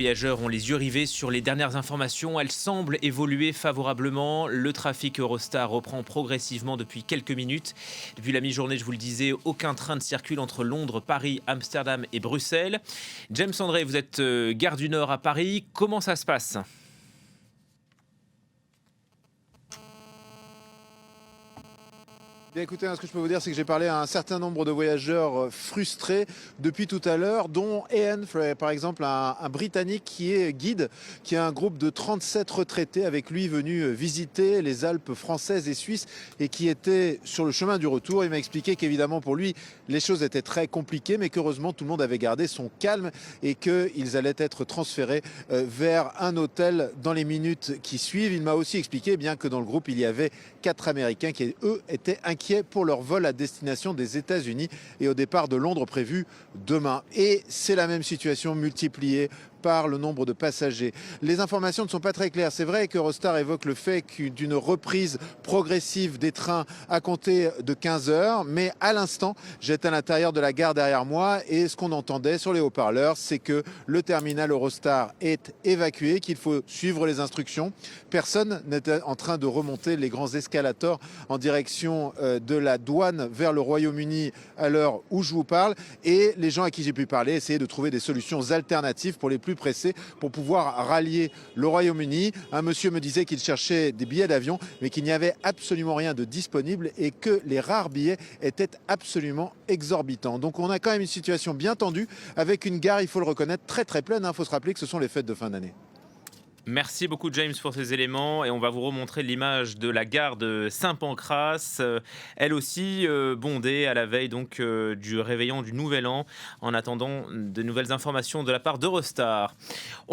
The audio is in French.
Les voyageurs ont les yeux rivés sur les dernières informations. Elles semblent évoluer favorablement. Le trafic Eurostar reprend progressivement depuis quelques minutes. Depuis la mi-journée, je vous le disais, aucun train ne circule entre Londres, Paris, Amsterdam et Bruxelles. James André, vous êtes gare du Nord à Paris. Comment ça se passe ? Bien écoutez, ce que je peux vous dire, c'est que j'ai parlé à un certain nombre de voyageurs frustrés depuis tout à l'heure, dont Ian, par exemple, un Britannique qui est guide, qui a un groupe de 37 retraités avec lui venus visiter les Alpes françaises et suisses et qui était sur le chemin du retour. Il m'a expliqué qu'évidemment pour lui, les choses étaient très compliquées, mais qu'heureusement tout le monde avait gardé son calme et qu'ils allaient être transférés vers un hôtel dans les minutes qui suivent. Il m'a aussi expliqué bien que dans le groupe, il y avait 4 Américains qui, eux, étaient inquiets pour leur vol à destination des États-Unis et au départ de Londres prévu demain. Et c'est la même situation multipliée par le nombre de passagers. Les informations ne sont pas très claires. C'est vrai qu'Eurostar évoque le fait d'une reprise progressive des trains à compter de 15 heures, mais à l'instant, j'étais à l'intérieur de la gare derrière moi et ce qu'on entendait sur les haut-parleurs, c'est que le terminal Eurostar est évacué, qu'il faut suivre les instructions. Personne n'était en train de remonter les grands escalators en direction de la douane vers le Royaume-Uni à l'heure où je vous parle. Et les gens à qui j'ai pu parler essayaient de trouver des solutions alternatives pour les plus pressés pour pouvoir rallier le Royaume-Uni. Un monsieur me disait qu'il cherchait des billets d'avion, mais qu'il n'y avait absolument rien de disponible et que les rares billets étaient absolument exorbitants. Donc on a quand même une situation bien tendue avec une gare, il faut le reconnaître, très très pleine. Il faut se rappeler que ce sont les fêtes de fin d'année. Merci beaucoup James pour ces éléments et on va vous remontrer l'image de la gare de Saint-Pancras, elle aussi bondée à la veille donc du réveillon du Nouvel An en attendant de nouvelles informations de la part d'Eurostar.